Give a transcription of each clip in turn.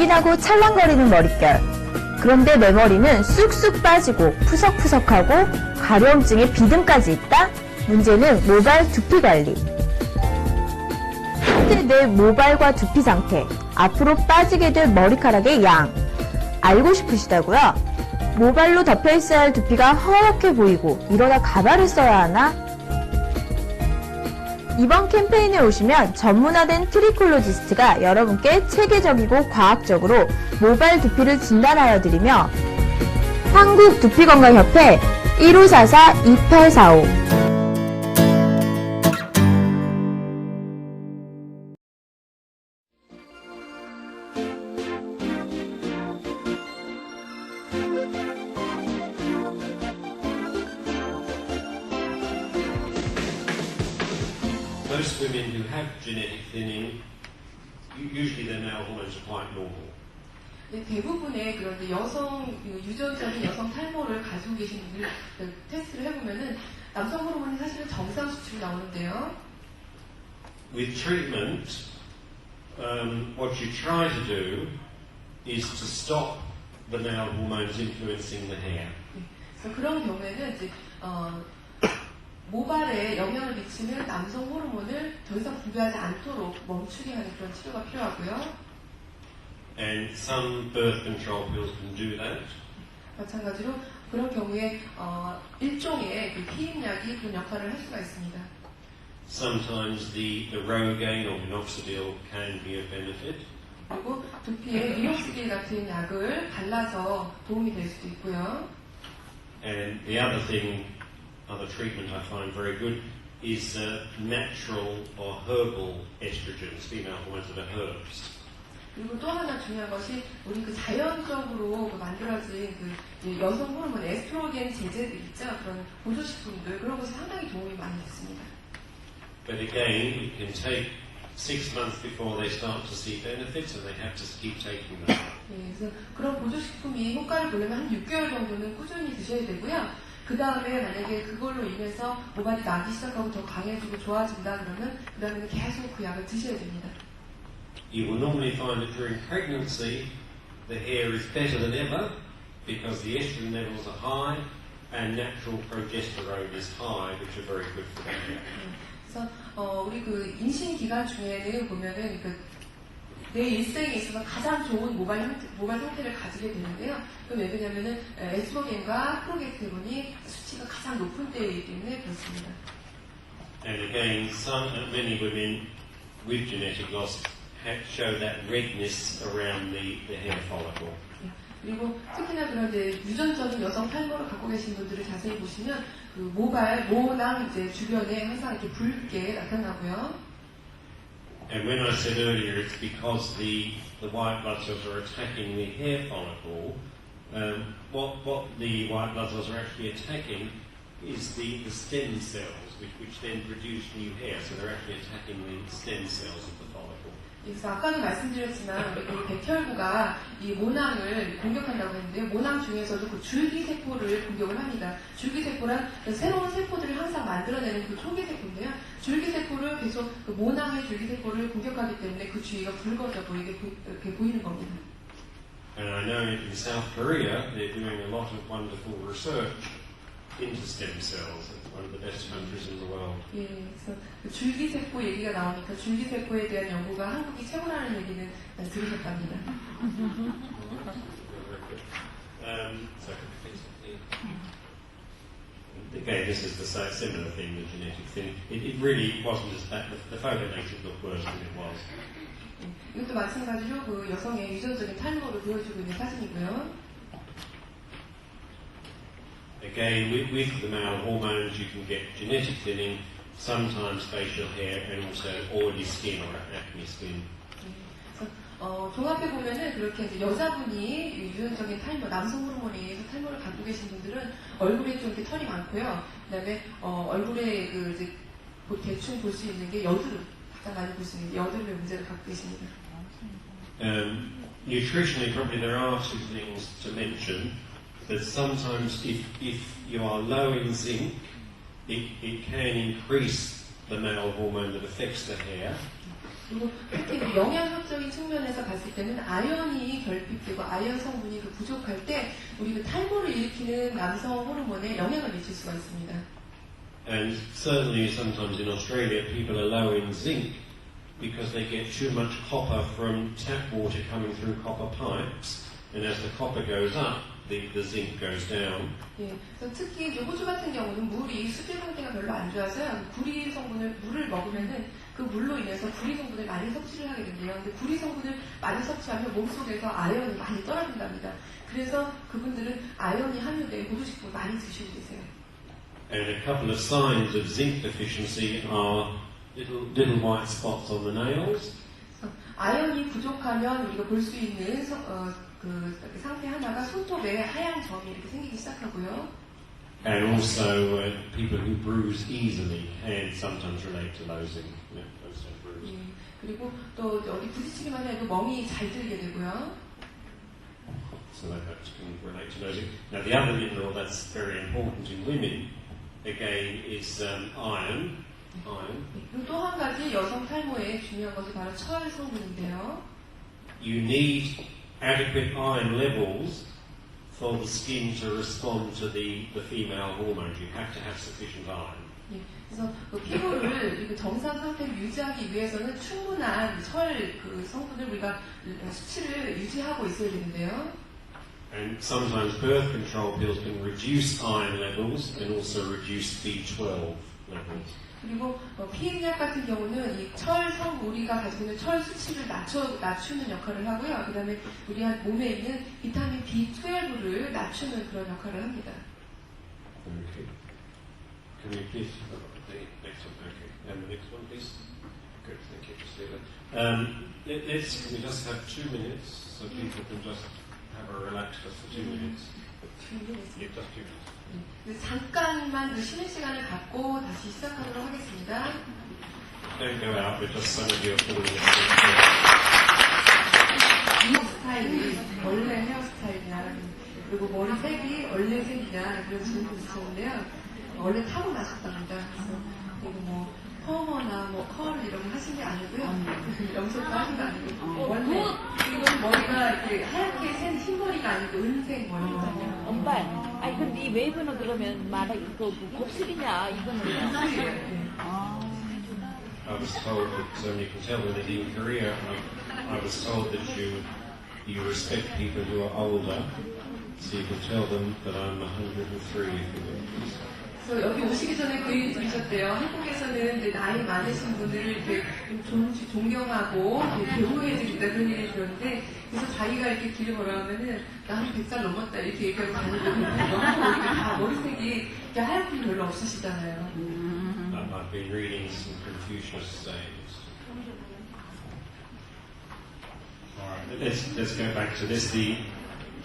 굵직하고 찰랑거리는 머릿결. 그런데 내 머리는 쑥쑥 빠지고 푸석푸석하고 가려움증에 비듬까지 있다? 문제는 모발 두피 관리. 현재 내 모발과 두피 상태, 앞으로 빠지게 될 머리카락의 양 알고 싶으시다고요? 모발로 덮여있어야 할 두피가 허옇게 보이고 이러다 가발을 써야 하나? 이번 캠페인에 오시면 전문화된 트리콜로지스트가 여러분께 체계적이고 과학적으로 모발 두피를 진단하여 드리며 한국두피건강협회 1544-2845 Most women who have genetic thinning, usually their male hormones are quite normal. 네, 대부분의 그런 여성 유전적인 여성 탈모를 가지고 계신 분들 테스트를 해보면은 남성 호르몬이 사실은 정상 수치로 나오는데요. With treatment, what you try to do is to stop the male hormones influencing the hair. 네, 그래서 그런 경우에는 이제 모발에 영향을 미치는 남성 호르몬을 더 이상 분비하지 않도록 멈추게 하는 그런 치료가 필요하고요. And some birth control pills can do that. 마찬가지로 그런 경우에 일종의 피임약이 그런 역할을 할 수가 있습니다. Sometimes the Rogaine or minoxidil can be of benefit. 그리고 두피에 미녹시딜 같은 약을 발라서 도움이 될 수도 있고요. And the other treatment I find very good is natural or herbal estrogens, female hormones that are herbs. 그리고 또 하나 중요한 것이 우리 자연적으로 만들어진 여성 호르몬 에스트로겐 제제들 있죠. 그런 보조식품들 그런 것이 상당히 도움이 많이 됐습니다. But again, it can take 6 months before they start to see benefits, and they have to keep taking them. 네, 그래서 그런 보조식품이 효과를 보려면 한 6개월 정도는 꾸준히 드셔야 되고요. 그 다음에 만약에 그걸로 인해서 모발이 나기 시작하고 더 강해지고 좋아진다 그러면 그 다음에는 계속 그 약을 드셔야 됩니다. You will normally find that during pregnancy the hair is better than ever because the estrogen levels are high and natural progesterone is high, which are very good for the hair. 그래서 우리 임신 기간 중에는 보면은 내 일생에 있어서 가장 좋은 모발 상태를 가지게 되는데요. 그럼 왜 그러냐면은 에스트로겐과 프로게스테론이 수치가 가장 높은 때이기 때문에 그렇습니다. And again, many women with genetic loss show that redness around the hair follicle. 그리고 특히나 그런 유전적인 여성 탈모를 갖고 계신 분들을 자세히 보시면 모낭 주변에 항상 이렇게 붉게 나타나고요. And when I said earlier it's because the white blood cells are attacking the hair follicle, what the white blood cells are actually attacking is the stem cells, which then produce new hair. So they're actually attacking the stem cells of the follicle. 그래서 아까도 말씀드렸지만 우리 백혈구가 이 모낭을 공격한다고 했는데요. 모낭 중에서도 그 줄기세포를 공격을 합니다. 줄기세포란 새로운 세포들을 항상 만들어내는 그 초기세포인데요. 줄기세포를 계속 그 모낭의 줄기세포를 공격하기 때문에 그 주위가 붉어져 보이게 이렇게 보이는 겁니다. And I know in South Korea they're doing a lot of wonderful research into stem cells. It's one of the best countries in the world. 예, 그래서 그 줄기세포 얘기가 나오니까 줄기세포에 대한 연구가 한국이 최고라는 얘기는 들으셨답니다. Again, this is the similar thing with genetic thing. It really wasn't as bad. The photo makes it look worse than it was. 이것도 마찬가지로 그 여성의 유전적인 탈모를 보여주고 있는 사진이고요. Again, with the male hormones, you can get genetic thinning, sometimes facial hair, and also oily skin or acne skin. 종합해 보면은 그렇게 여자분이 유전적인 탈모, 남성 호르몬에 의해서 탈모를 갖고 계신 분들은 얼굴에 좀 이렇게 털이 많고요. 그다음에 얼굴에 대충 볼 수 있는 게 여드름, 가장 많이 볼 수 있는 게 여드름의 문제를 갖고 계십니다. Nutritionally, probably there are two things to mention. That sometimes if you are low in zinc, it can increase the male hormone that affects the hair. 그리고 특히 영양학적인 측면에서 봤을 때는 아연이 결핍되고 아연 성분이 부족할 때 우리 탈모를 일으키는 남성 호르몬에 영향을 미칠 수가 있습니다. And certainly sometimes in Australia people are low in zinc because they get too much copper from tap water coming through copper pipes, and as the copper goes up, the zinc goes down. 예, 그래서 특히 이제 호주 같은 경우는 물이 수질 상태가 별로 안 좋아서요. 구리 성분을 물을 먹으면은 그 물로 인해서 구리 성분을 많이 섭취를 하게 된대요. 근데 구리 성분을 많이 섭취하면 몸속에서 아연이 많이 떨어진답니다. 그래서 그분들은 아연이 함유된 고도식품을 많이 드시고 계세요. And a couple of signs of zinc deficiency are little white spots on the nails. 아연이 부족하면 우리가 볼 수 있는 그 상태 하나가 손톱에 하얀 점이 이렇게 생기기 시작하고요. And also people who bruise easily can sometimes relate to low zinc. 예, 그리고 또 어디 부딪히기만 해도 멍이 잘 들게 되고요. So that can relate to low zinc. Now the other mineral that's very important in women, again, is iron. 그리고 또 한 가지 여성 탈모에 중요한 것이 바로 철 성분인데요. You need adequate iron levels for the skin to respond to the female hormones. You have to have sufficient iron. 예, 그래서 그 피부를 정상 상태를 유지하기 위해서는 충분한 철 성분을 우리가 수치를 유지하고 있어야 되는데요. And sometimes birth control pills can reduce iron levels and also reduce B12 levels. 그리고 피임약 같은 경우는 이 우리가 가지고 있는 철 수치를 낮추는 역할을 하고요. 그 다음에 우리 몸에 있는 비타민 B12를 낮추는 그런 역할을 합니다. Okay. Can you please have the next one? Okay. And the next one, please. Good, thank you. Just can we just have 2 minutes so people can just have a relax just for 2 minutes? Yeah, just 2 minutes. 잠깐만 쉬는 시간을 갖고 다시 시작하도록 하겠습니다. Don't go out, but just some of you are falling asleep. 이 스타일이 원래 헤어스타일이냐, 그리고 머리 색이 원래 색이냐, 그런 질문을 주셨는데요. 원래 타고나셨답니다. 그래서 이거 퍼머나 컬 이런 거 하신 게 아니고요. 염색도 하신 게 아니고 원래 이건 머리가 이렇게 하얗게 센 흰머리가 아니고 은색 머리거든요. 엄마, 아니 근데 이 웨이브는 그러면 말하 이거 곱슬이냐 이거는 I was told that you can tell that in Korea, I was told that you respect people who are older, so you can tell them that I'm 103 if you will. 그래서 여기 오시기 전에 그 얘기 들으셨대요. 한국에서는 이제 나이 많으신 분들을 이렇게 존경하고 배우해드린다 그런 얘기를 들었는데, 그래서 자기가 이렇게 길을 걸어가면은 나는 100살 넘었다 이렇게 얘기하고 다니거든요. 한국은 다 머리색이 이렇게 하얀 분이 별로 없으시잖아요. I've been reading some Confucius sayings. Alright, let's go back to this, the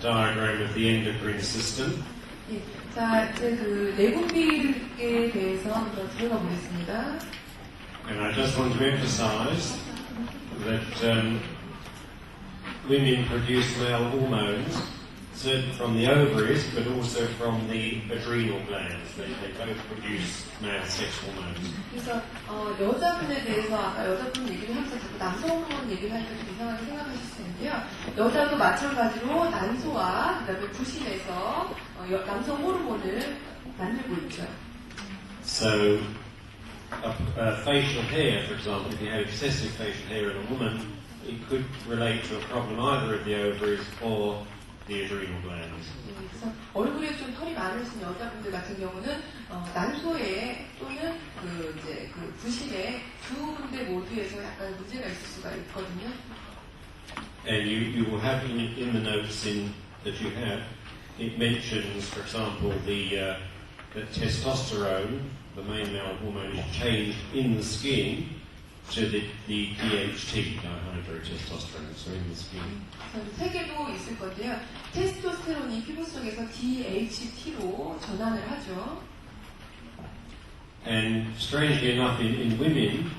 diagram of the endocrine system. 예, 자, 이제 그 내분비에 대해서 한번 들어가 보겠습니다. And I just want to emphasize that women produce male hormones, certainly from the ovaries, but also from the adrenal glands. They both produce male sex hormones. 그래서 여자분에 대해서 아까 여자분 얘기를 하면서 자꾸 남성 호르몬 얘기를 하니까 좀 이상하게 생각하실 수 있는데요. 여자도 마찬가지로 난소와 그다음에 부신에서 남성 호르몬을 만들고 있죠. So, facial hair, for example, if you have excessive facial hair in a woman, it could relate to a problem either of the ovaries or the adrenal glands. 그래서 얼굴에 좀 털이 많으신 여자분들 같은 경우는 난소에 또는 이제 부신에 두 군데 모두에서 약간 문제가 있을 수가 있거든요. And you will have in the notes that you have, it mentions, for example, the testosterone, the main male hormone, is changed in the skin to the DHT, dihydrotestosterone, so in the skin. 세 개도 있을 건데요. 테스토스테론이 피부 속에서 DHT로 전환을 하죠. And strangely enough, in women,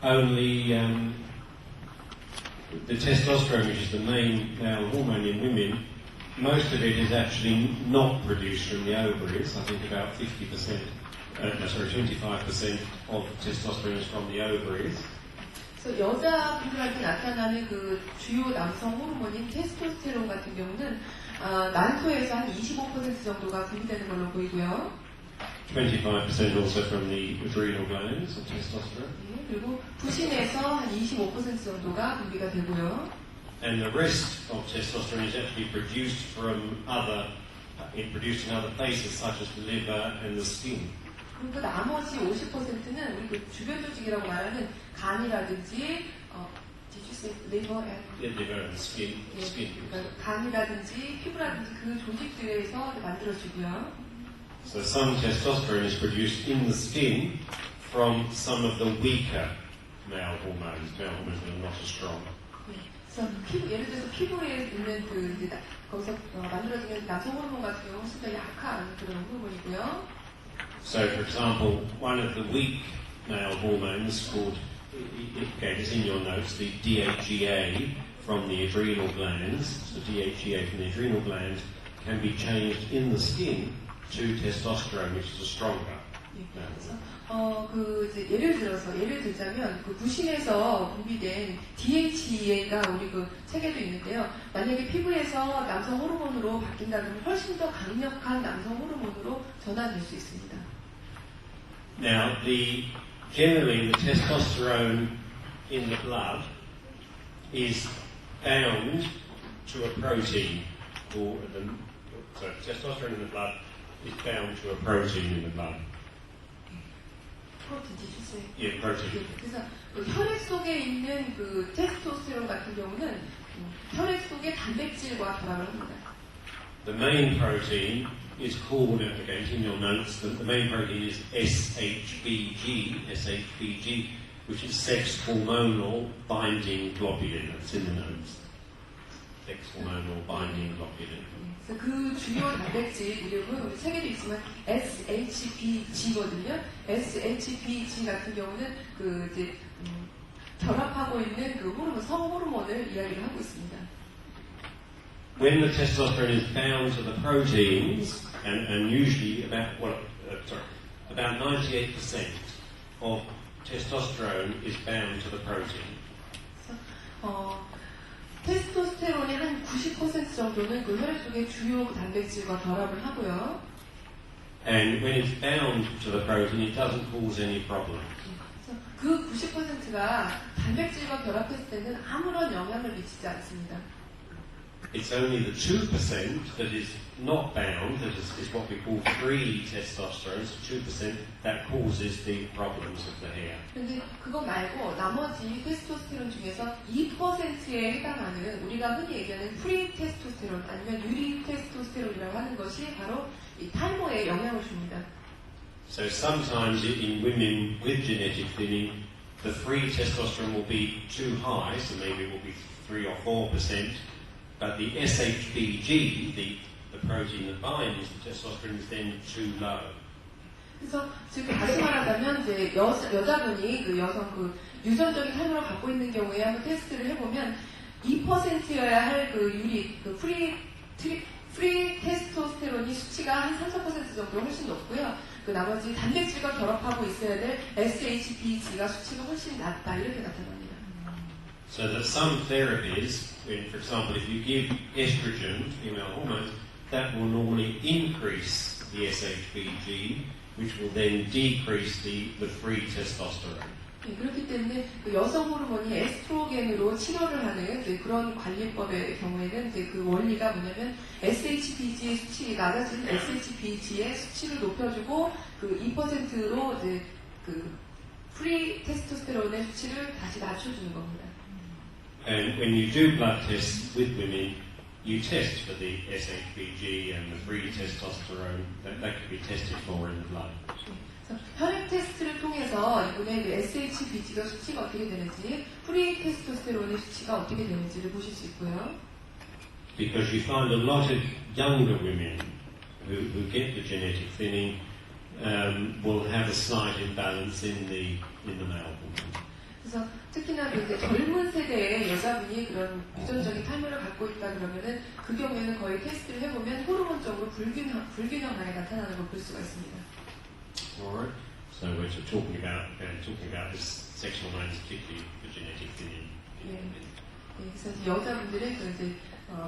only the testosterone, which is the main male hormone in women, most of it is actually not produced from the ovaries. I think about 25% of testosterone is from the ovaries. 그래서 여자분들한테 나타나는 그 주요 남성 호르몬인 테스토스테론 같은 경우는 난소에서 한 25% 정도가 분비되는 걸로 보이고요. 25% also from the adrenal glands of testosterone. 네, 그리고 부신에서 한 25% 정도가 분비가 되고요. And the rest of testosterone is actually produced from produced in other places such as the liver and the skin. 그리고 나머지 50%는 우리 그 주변 조직이라고 말하는 간이라든지 did you say liver and Liver and skin. 그러니까 간이라든지 피부라든지 그 조직들에서 만들어지고요. So some testosterone is produced in the skin from some of the weaker male hormones that are not as strong. 네, 그래서 예를 들어서 피부에 있는 거기서 만들어지는 남성 호르몬 같은 경우는 훨씬 더 약한 그런 호르몬이고요. So, for example, one of the weak male hormones called, okay, it's in your notes, the DHEA from the adrenal glands, so DHEA from the adrenal glands can be changed in the skin to testosterone, which is a stronger. 그래서 예를 들자면 그 부신에서 분비된 DHEA가 우리 그 책에도 있는데요. 만약에 피부에서 남성 호르몬으로 바뀐다면 훨씬 더 강력한 남성 호르몬으로 전환될 수 있습니다. Now, generally the testosterone in the blood is bound to a protein, so testosterone in the blood is bound to a protein in the blood. 프로틴, 디주세. Yeah, protein. 그래서 그 혈액 속에 있는 그 테스토스테론 같은 경우는 혈액 속의 단백질과 결합을 합니다. The main protein is called, again, in your notes, the main protein is SHBG, which is sex hormonal binding globulin. That's in the notes. Sex hormonal binding globulin. 그래서 그 주요 단백질 이름은 우리 책에도 있지만 SHBG거든요. SHBG 같은 경우는 결합하고 있는 그 호르몬, 성호르몬을 이야기를 하고 있습니다. When the testosterone is bound to the proteins, and usually about 98% of testosterone is bound to the protein. 테스토스테론의 한 90% 정도는 그 혈액 속의 주요 단백질과 결합을 하고요. And when it's bound to the protein, it doesn't cause any problem. 그 90%가 단백질과 결합했을 때는 아무런 영향을 미치지 않습니다. It's only the 2% that is not bound, that is what we call free testosterone, so 2% that causes the problems of the hair. 그런데 그거 말고 나머지 테스토스테론 중에서 2%에 해당하는 우리가 흔히 얘기하는 프리 테스토스테론 아니면 유리 테스토스테론이라고 하는 것이 바로 이 탈모에 영향을 줍니다. So sometimes in women with genetic thinning, the free testosterone will be too high, so maybe it will be 3 or 4%. But the SHBG, the protein that binds the testosterone, is then too low. 그래서 지금 다시 말하자면 이제 여자분이 그 여성 그 유전적인 탈모를 갖고 있는 경우에 한번 테스트를 해보면 2%여야 할 그 유리 그 프리 테스토스테론이 수치가 한 3-4% 정도 훨씬 높고요. 그 나머지 단백질과 결합하고 있어야 될 SHBG가 수치가 훨씬 낮다 이렇게 나타납니다. So that some therapies, for example, if you give estrogen, female hormones, that will normally increase the SHBG, which will then decrease the free testosterone. 네, 그렇기 때문에 그 여성 호르몬이 에스트로겐으로 치료를 하는 그런 관리법의 경우에는 그 원리가 뭐냐면 SHBG의 수치 낮아진 SHBG의 수치를 높여주고 그 2%로 그 프리 테스토스테론의 수치를 다시 낮춰주는 겁니다. And when you do blood tests with women, you test for the SHBG and the free testosterone. That can be tested for in the blood. 혈액 테스트를 통해서 이분의 그 SHBG가 수치가 어떻게 되는지, 프리 테스토스테론의 수치가 어떻게 되는지를 보실 수 있고요. Because you find a lot of younger women who get the genetic thinning will have a slight imbalance in the male hormone. 그래서 특히나 이제 젊은 세대의 여자분이 그런 유전적인 탈모를 갖고 있다 그러면은 그 경우에는 거의 테스트를 해보면 호르몬적으로 불균형하게 나타나는 걸 볼 수가 있습니다. Alright. So we're talking about this sexual hormones, particularly the genetics in 네, 그래서 이제 여자분들의 그 이제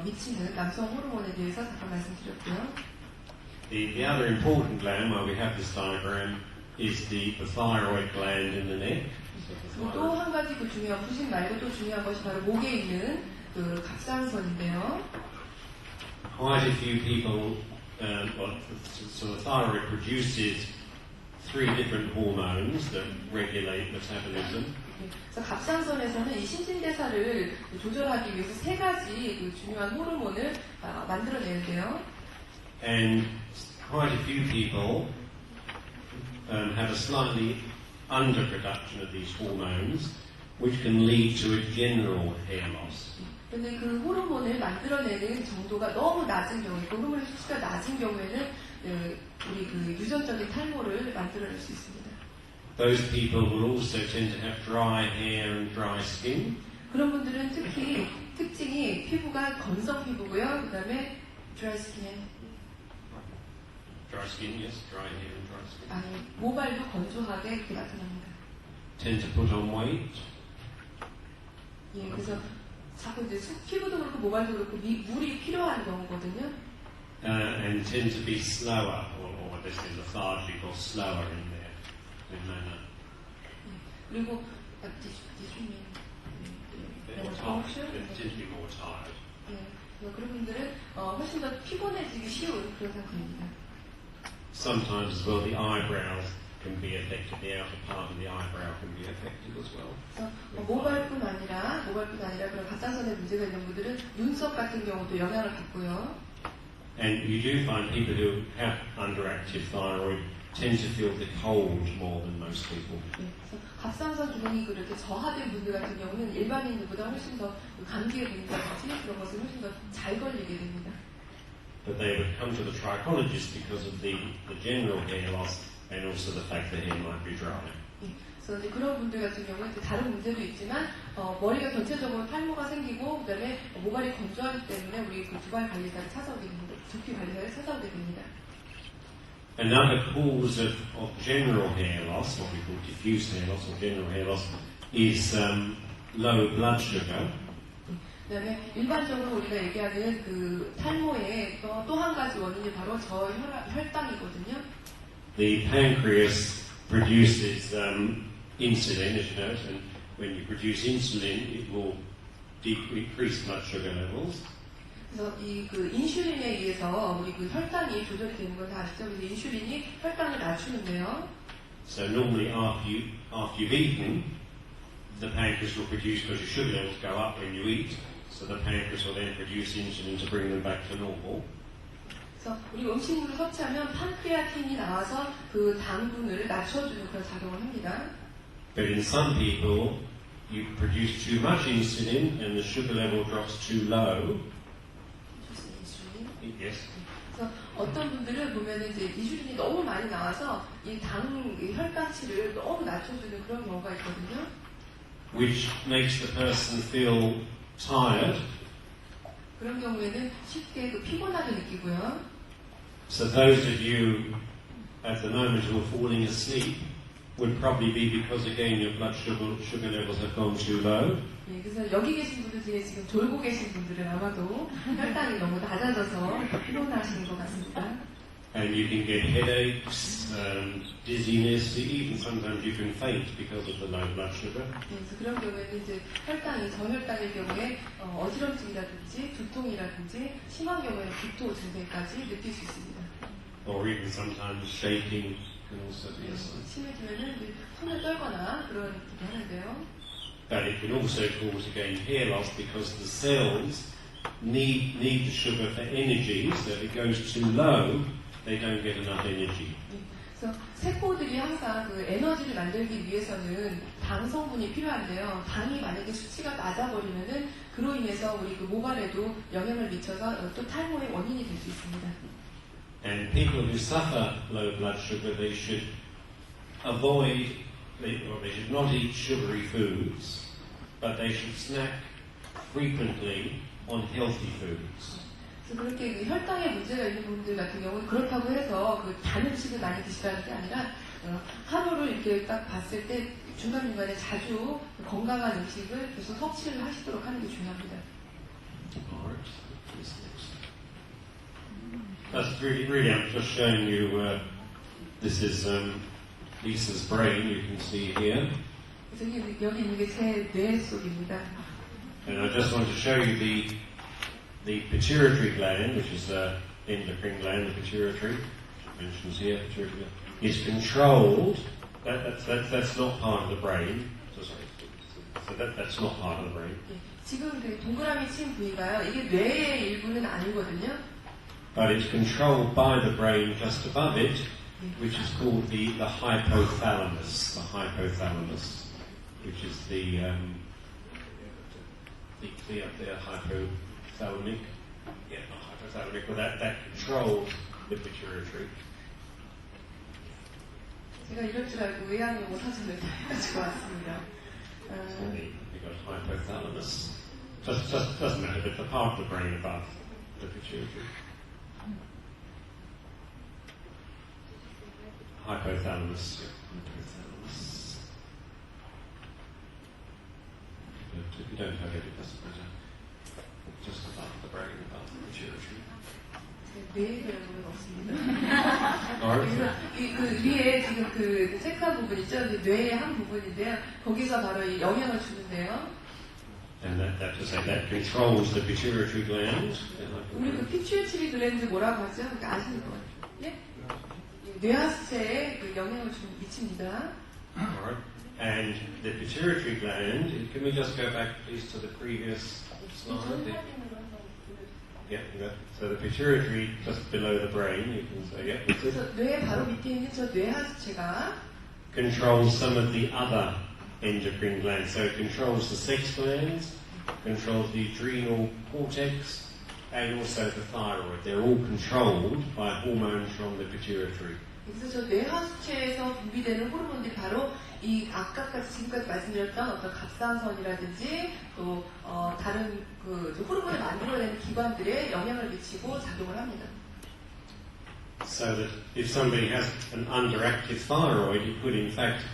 미치는 남성 호르몬에 대해서 잠깐 말씀드렸고요. The other important gland, while we have this diagram, is the thyroid gland in the neck. 또 한 가지 그 중요한 부신 말고 또 중요한 것이 바로 목에 있는 그 갑상선인데요. Quite a few people, so the thyroid produces 3 different hormones that regulate metabolism. 그래서 갑상선에서는 이 신진대사를 조절하기 위해서 3가지 그 중요한 호르몬을 만들어내는데요. And quite a few people have a slightly underproduction of these hormones, which can lead to a general hair loss. 근데 그 호르몬을 만들어내는 정도가 너무 낮은 경우에, 그 호르몬의 수치가 낮은 경우에는 우리 그 유전적인 탈모를 만들어낼 수 있습니다. Those people will also tend to have dry hair and dry skin. 그런 분들은 특히 특징이 피부가 건성 피부고요. 그 다음에 dry skin. Dry skin, yes, dry hair and dry skin. 아니, 모발도 건조하게 이렇게 나타납니다. Tend to put on weight. 예, 그래서 자꾸 이제 피부도 그렇고 모발도 그렇고 물이 필요한 경우거든요. And tend to be slower, or this is lethargic or slower in their manner. 그리고 They're more tired. They tend to be more tired. 예, 그런 분들은 훨씬 더 피곤해지기 쉬운 그런 상태입니다. Sometimes as well the eyebrows can be affected. The outer part of the eyebrow can be affected as well. 그래서 모발뿐 아니라 그런 갑상선에 문제가 있는 분들은 눈썹 같은 경우도 영향을 받고요. And you do find people who have underactive thyroid tend to feel the cold more than most people. 네, 그래서 갑상선 기능이 그렇게 저하된 분들 같은 경우는 일반인들보다 훨씬 더 감기에 걸린다든지 그런 것을 훨씬 더 잘 걸리게 됩니다. But they would come to the trichologist because of the general hair loss and also the fact the hair might be dry. 네, 그래서 이제 그런 분들 같은 경우는 다른 문제도 있지만 머리가 전체적으로 탈모가 생기고 그다음에 모발이 건조하기 때문에 우리 그 두피관리사를 찾아오게 됩니다. 두피관리사를 찾아오게 됩니다. Another cause of general hair loss, what we call diffuse hair loss or general hair loss, is low blood sugar. 그다음에 일반적으로 우리가 얘기하는 그 탈모의 또 한 가지 원인이 바로 저혈당이거든요. The pancreas produces insulin, as you know, and when you produce insulin, it will decrease blood sugar levels. 그래서 이 그 인슐린에 의해서 우리 그 혈당이 조절이 되는 걸 다 아시죠? 그래서 인슐린이 혈당을 낮추는데요. So normally after you've eaten, the pancreas will produce, because your sugar levels go up when you eat, so the pancreas will then produce insulin to bring them back to normal. 그래서 우리 음식물을 섭취하면 판크레아틴이 나와서 그 당분을 낮춰주는 그런 작용을 합니다. But in some people, you produce too much insulin and the sugar level drops too low. Yes. 그래서 어떤 분들은 보면은 이제 인슐린이 너무 많이 나와서 이 혈당치를 너무 낮춰주는 그런 경우가 있거든요. Which makes the person feel tired. 그런 경우에는 쉽게 그 피곤하게 느끼고요. So those of you at the moment who are falling asleep would probably be because again your blood sugar levels have gone too low. 예, 그래서 여기 계신 분들 중에 지금 졸고 계신 분들은 아마도 혈당이 너무 낮아져서 피곤하시는 것 같습니다. And you can get headaches, dizziness, even sometimes you can faint because of the low blood sugar. 예, 그래서 그런 경우에는 이제 저혈당일 경우에 어지럼증이라든지 두통이라든지 심한 경우에는 구토 증세까지 느낄 수 있습니다. Or even sometimes shaking can also be a sign. 심해지면은 손을 떨거나 그런 일이 하는데요. But it can also cause again hair loss because the cells need the sugar for energy, so if it goes too low, they don't get enough energy. 그래서 세포들이 항상 그 에너지를 만들기 위해서는 당 성분이 필요한데요. 당이 만약에 수치가 낮아버리면은 그로 인해서 우리 그 모발에도 영향을 미쳐서 또 탈모의 원인이 될 수 있습니다. And people who suffer low blood sugar, they should avoid. They should not eat sugary foods, but they should snack frequently on healthy foods. 그래서 그렇게 혈당에 문제가 있는 분들 같은 경우는 그렇다고 해서 그 단 음식을 많이 드시라는 게 아니라 하루를 이렇게 딱 봤을 때 중간중간에 자주 건강한 음식을 계속 섭취를 하시도록 하는 게 중요합니다. Alright. That's really, I'm just showing you, this is Lisa's brain, you can see here. 여기 있는 게 제 뇌 속입니다. And I just want to show you the pituitary gland, which is the endocrine gland, the pituitary, mentions here, pituitary gland, is controlled. That's not part of the brain. So that's not part of the brain. 지금 그 동그라미 친 부위가요. 이게 뇌의 일부는 아니거든요. But it's controlled by the brain just above it, which is called the hypothalamus. The hypothalamus, which is the hypothalamic. Yeah, not hypothalamic, but that controls the pituitary. 제가 이럴 줄 알고 의학용어 사전을 가지고 왔습니다. So you've got hypothalamus. Just doesn't matter, but the part of the brain above the pituitary. Hypothalamus. Hypothalamus. But if you don't have it, it doesn't matter. Just above the brain, above the pituitary. 뇌 별로는 없습니다. 그래서 그 위에 지금 그 체크한 부분 있죠? 뇌의 한 부분인데요. 거기서 바로 이 영향을 주는데요. And that to say that controls the pituitary gland. 우리 그 피추이트리 글랜드 뭐라고 하죠? 그러니까 아시는 것 같아요. 예? 뇌하수체에 그 영향을 미칩니다. Alright. And the pituitary gland, can we just go back please to the previous slide? Yeah, so the pituitary just below the brain, you can say, yeah. 그래서 뇌 바로 밑에 있는 저 뇌하수체가 controls some of the other endocrine glands. So it controls the sex glands, controls the adrenal cortex, and also the thyroid. They're all controlled by hormones from the pituitary. 그래서 저 뇌하수체에서 분비되는 호르몬들이 바로 이 아까까지 지금까지 말씀드렸던 어떤 갑상선이라든지 또 다른 그 호르몬을 만들어내는 기관들에 영향을 미치고 작용을 합니다. So that if somebody has an underactive thyroid, it could in fact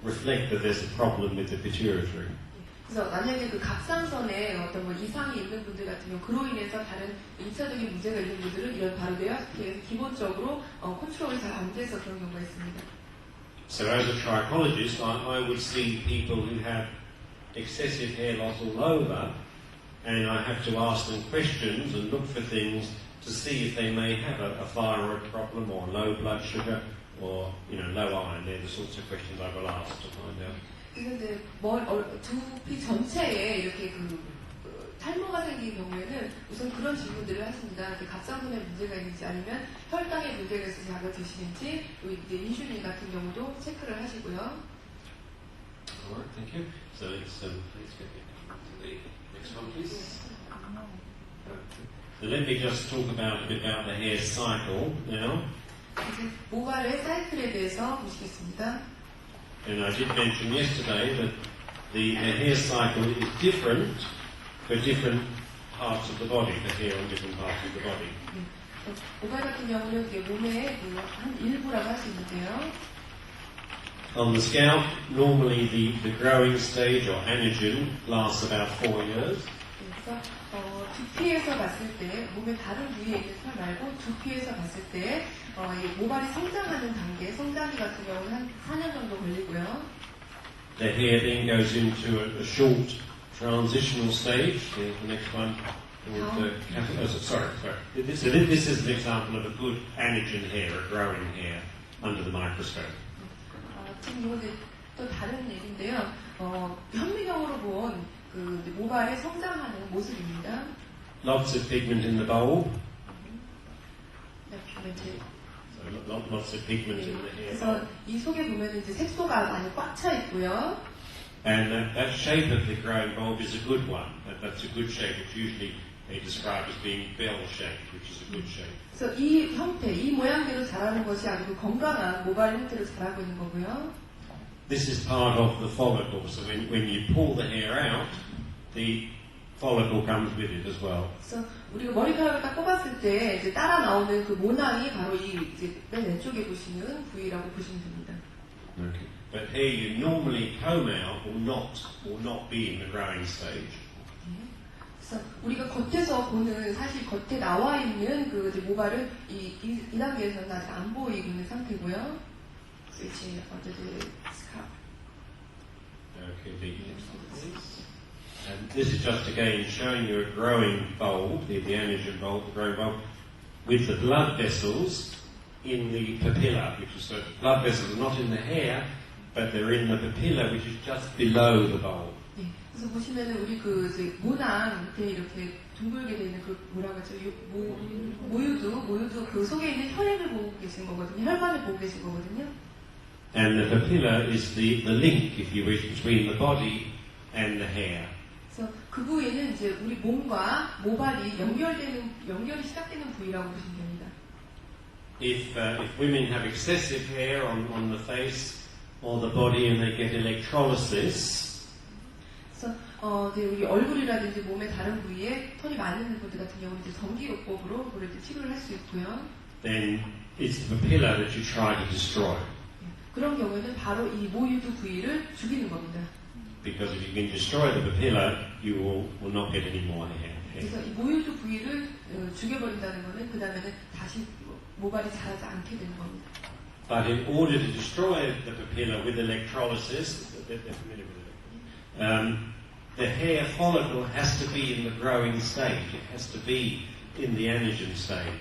reflect that there's a problem with the pituitary. 그래서 만약에 그 갑상선에 어떤 뭐 이상이 있는 분들 같은 경우 그로 인해서 다른 1차적인 문제가 있는 분들은 이런 바로 뇌하수체에서 기본적으로 컨트롤이 잘 안 돼서 그런 경우가 있습니다. So as a trichologist, I would see people who have excessive hair loss all over, and I have to ask them questions and look for things to see if they may have a thyroid problem or low blood sugar or low iron. They're the sorts of questions I will ask to find out. 그런데 두피 전체에 이렇게 탈모가 생긴 경우에는 우선 그런 질문들을 하십니다. 갑상선에 문제가 있는지 아니면 혈당에 문제가 있어서 약을 드시는지 이제 인슐린 같은 경우도 체크를 하시고요. Alright, thank you. So let's please get to the next one, please. So let me just talk a bit about the hair cycle now. 이제 모발의 사이클에 대해서 보시겠습니다. And I did mention yesterday that the hair cycle is different for different parts of the body, the hair on different parts of the body. 모발 같은 경우는 몸의 한 일부라고 할 수 있는데요. On the scalp, normally the growing stage or anagen lasts about 4 years. 그래서 두피에서 봤을 때 몸의 다른 부위에 있는 털 말고 두피에서 봤을 때 모발이 성장하는 단계, 성장기 같은 경우는 한 4년 정도 걸리고요. The hair then goes into a short transitional stage. Here's the next one. Sorry. This is an example of a good anagen hair, a growing hair, under the microscope. 지금 이건 또 다른 얘기인데요. 현미경으로 본 모발의 성장하는 모습입니다. Lots of pigment in the bulb. So, lots of pigment in the hair. 그래서 이 속에 보면 이제 색소가 많이 꽉 차 있고요. And that shape of the growing bulb is a good one. That's a good shape. It's usually described as being bell-shaped, which is a good shape. 그래서 이 형태, 이 모양대로 자라는 것이 아주 건강한 모발 형태로 자라고 있는 거고요. This is part of the follicle. So when you pull the hair out, the follicle comes with it as well. 그래서 우리가 머리카락을 딱 뽑았을 때 이제 따라 나오는 그 모낭이 바로 이 맨 왼쪽에 보시는 부위라고 보시면 됩니다. Okay. But hair you normally comb out will not be in the growing stage. 그래서 우리가 겉에서 보는 사실 겉에 나와 있는 그 이제 모발은 이 단계에서는 아직 안 보이고 있는 상태고요. Which under the scalp. Okay, and this is just again showing you a growing bulb, the anagen bulb, the growing bulb, with the blood vessels in the papilla, which is so the blood vessels are not in the hair, but they're in the papilla, which is just below the bulb. 네, 그래서 보시면은 우리 그 이제 모낭 밑에 이렇게 둥글게 돼 있는 그 뭐라고 하죠? 모유도 그 속에 있는 혈액을 보고 계신 거거든요. 혈관을 보고 계신 거거든요. And the papilla is the link, if you wish, between the body and the hair. 그래서 그 부위는 이제 우리 몸과 모발이 연결이 시작되는 부위라고 보시면 됩니다. If women have excessive hair on the face or the body and they get electrolysis, 그래서 이제 우리 얼굴이라든지 몸의 다른 부위에 털이 많은 분들 같은 경우는 이제 전기요법으로 그걸 이제 치료를 할 수 있고요. then it's the papilla that you try to destroy. 그런 경우에는 바로 이 모유두 부위를 죽이는 겁니다. Because if you can destroy the papilla, you will not get any more hair. 그래서 이 모유두 부위를 죽여버린다는 것은 그 다음에는 다시 모발이 자라지 않게 되는 겁니다. But in order to destroy the papilla with electrolysis, the hair follicle has to be in the growing stage. It has to be in the anagen stage.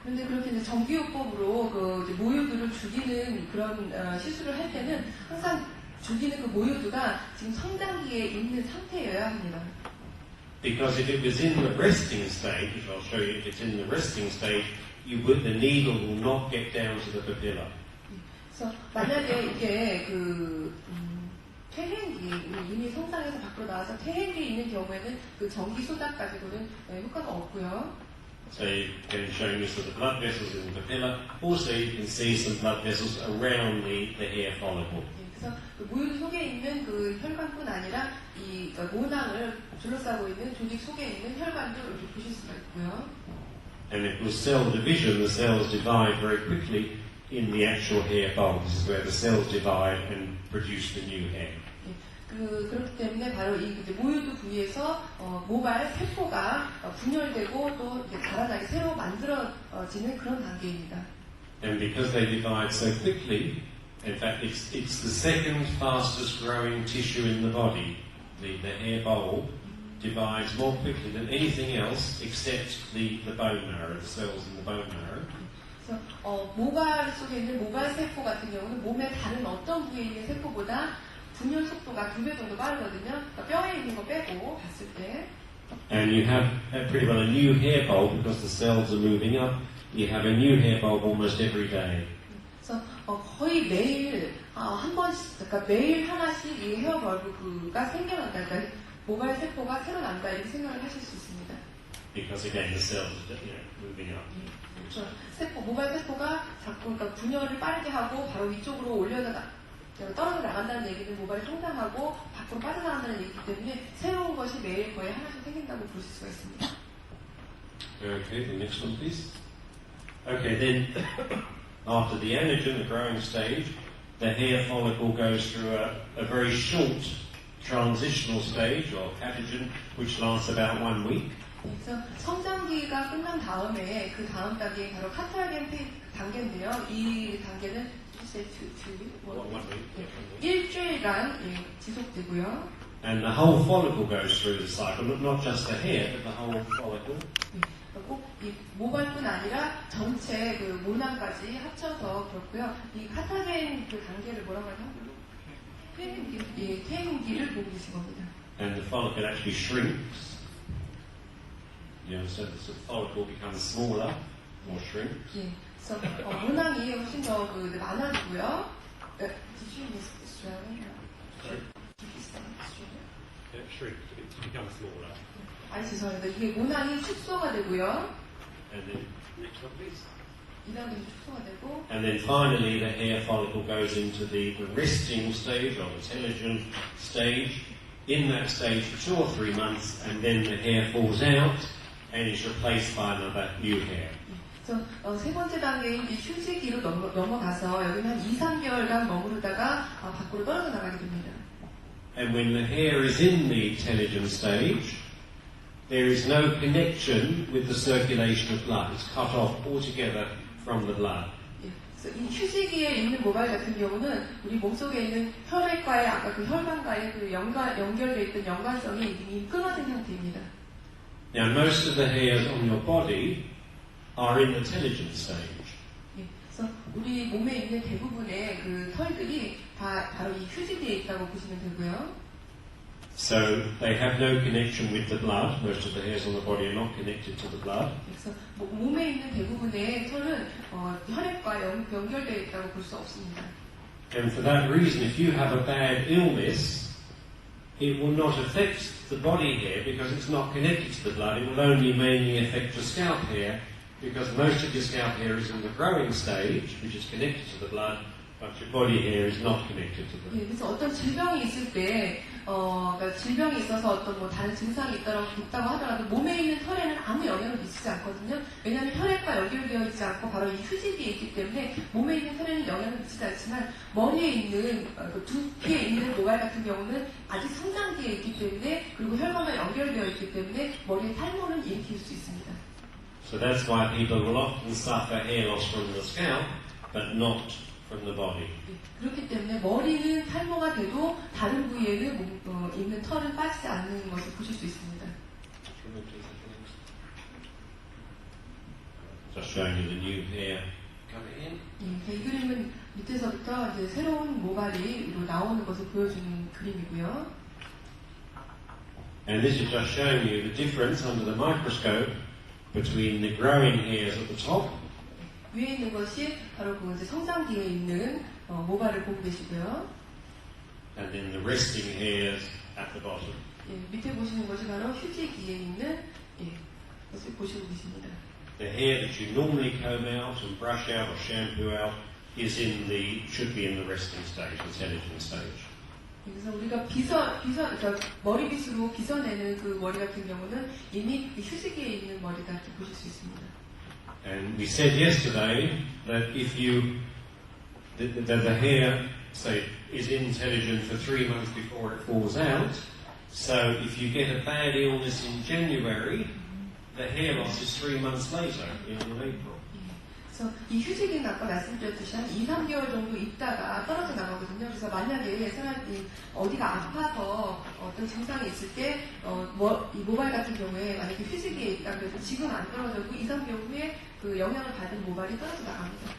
그런데 그렇게 이제 전기요법으로 그 이제 모유두를 죽이는 그런 시술을 할 때는 항상 죽이는 그 모유두가 지금 성장기에 있는 상태여야 합니다. Because if it was in the resting stage, which I'll show you, if it's in the resting stage, the needle will not get down to the papilla. 그래서 만약에 이게 퇴행기, 이미 성장에서 밖으로 나와서 퇴행기에 있는 경우에는 그 전기 소작 가지고는 효과가 없고요. So you can show you the blood vessels in the papilla. Also, you can see some blood vessels around the hair follicle. 그래서 그 모유두 속에 있는 그 혈관뿐 아니라 이 모낭을 둘러싸고 있는 조직 속에 있는 혈관도 이렇게 보실 수가 있고요. And if with cell division, the cells divide very quickly in the actual hair bulb. This is where the cells divide and produce the new hair. 그렇기 때문에 바로 이 모유두 부위에서 모발 세포가 분열되고 또 자라나게 새로 만들어지는 그런 단계입니다. And because they divide so quickly, in fact, it's the second fastest growing tissue in the body. The hair bulb divides more quickly than anything else except the bone marrow, the cells in the bone marrow. 그래서 모발 속에 있는 모발 세포 같은 경우는 몸의 다른 어떤 부위에 있는 세포보다 분열 속도가 2배 정도 빠르거든요. 그러니까 뼈에 있는 거 빼고 봤을 때. And you have pretty well a new hair bulb because the cells are moving up. You have a new hair bulb almost every day. 그래서 거의 매일 한 번씩, 그러니까 매일 하나씩 이 헤어 벌브가 생겨난다. 그러니까 모발 세포가 새로 난다 이렇게 생각을 하실 수 있습니다. Because again the cells are moving up. 그렇죠. 모발 세포가 자꾸 그러니까 분열을 빠르게 하고 바로 위쪽으로 떨어져 나간다는 얘기는 모발이 성장하고 밖으로 빠져나간다는 얘기이기 때문에 새로운 것이 매일 거의 하나씩 생긴다고 보실 수가 있습니다. Okay, the next one please. Okay, then after the anagen, the growing stage, the hair follicle goes through a very short transitional stage or catagen which lasts about 1 week. 그래서 성장기가 끝난 다음에 그 다음 단계가 바로 카타겐 단계인데요. 이 단계는 일주일간 지속되고요. And the whole follicle goes through the cycle, not just the hair, but the whole follicle. 꼭 이 모발뿐 아니라 전체 그 모낭까지 합쳐서 그렇고요. 이 카타겐 그 단계를 뭐라고 하죠? 퇴행기를 보고 계신 겁니다. And the follicle actually shrinks. So the follicle becomes smaller or shrinks. 예. 그래서 모낭이 훨씬 더 많아지고요. Did you miss Australia? It shrinks. It becomes smaller. 죄송합니다. 이게 모낭이 축소가 되고요. And then next one, please. 이 단계도 축소가 되고. And then finally, the hair follicle goes into the resting stage or the telogen stage. In that stage for 2 or 3 months, and then the hair falls out and is replaced by another new hair. 그래서 세 번째 단계인 이 휴지기로 넘어가서 여기는 한 2, 3개월간 머무르다가 밖으로 떨어져 나가게 됩니다. And when the hair is in the intelligence stage, there is no connection with the circulation of blood. It's cut off altogether from the blood. 그래서 이 휴지기에 있는 모발 같은 경우는 우리 몸속에 있는 혈액과의 아까 그 혈관과의 그 연결되어 있던 연관성이 이미 끊어진 상태입니다. Now, most of the hairs on your body are in the intelligence stage. 그래서 우리 몸에 있는 대부분의 그 털들이 다 바로 이 휴지기에 있다고 보시면 되고요. So they have no connection with the blood. Most of the hairs on the body are not connected to the blood. 그래서 몸에 있는 대부분의 털은 혈액과 연결되어 있다고 볼 수 없습니다. And for that reason, if you have a bad illness, it will not affect the body hair because it's not connected to the blood. It will only mainly affect the scalp hair because most of your scalp hair is in the growing stage, which is connected to the blood, but your body hair is not connected to the blood. 그래서 어떤 질병이 있을 때, 그러니까 질병이 있어서 어떤 뭐 다른 증상이 있다고 하더라도 몸에 있는 털에는 아무 영향을 미치지 않거든요. 왜냐하면 혈액과 연결되어 있지 않고 바로 이 휴지기에 있기 때문에 몸에 있는 털에는 영향을 미치지 않지만 머리에 있는 두피에 있는 모발 같은 경우는 아직 성장기에 있기 때문에 그리고 혈관과 연결되어 있기 때문에 머리에 탈모는 일으킬 수 있습니다. So that's why people will often suffer hair loss from the scalp, but not from the body. 그렇기 때문에 머리는 탈모가 돼도 다른 부위에는 있는 털은 빠지지 않는 것을 보실 수 있습니다. Just showing you the new hair coming in. 이 그림은 밑에서부터 이제 새로운 모발이 나오는 것을 보여주는 그림이고요. And this is just showing you the difference under the microscope between the growing hairs at the top 위에 있는 것이 바로 그 이제 성장기에 있는 모발을 보고 계시고요. and then the resting hairs at the bottom. 밑에 보시는 것이 바로 휴지기에 있는 것을 보시고 계십니다. The hair that you normally comb out and brush out or shampoo out should be in the resting stage, intelligence stage. 그래서 우리가 그러니까 머리빗으로 빗어내는 그 머리 같은 경우는 이미 휴지기에 있는 머리다 이렇게 보실 수 있습니다. And we said yesterday that if the hair, say, is intelligent for 3 months before it falls out, so if you get a bad illness in January, the hair loss is 3 months later, in April. 그래서 이 휴지기는 아까 말씀드렸듯이 한 2, 3개월 정도 있다가 떨어져 나가거든요. 그래서 만약에 사람이 어디가 아파서 어떤 증상이 있을 때, 이 모발 같은 경우에 만약에 휴지기에 있다 그래서 지금 안 떨어져도 2, 3개월 후에 그 영향을 받은 모발이 떨어져 나갑니다.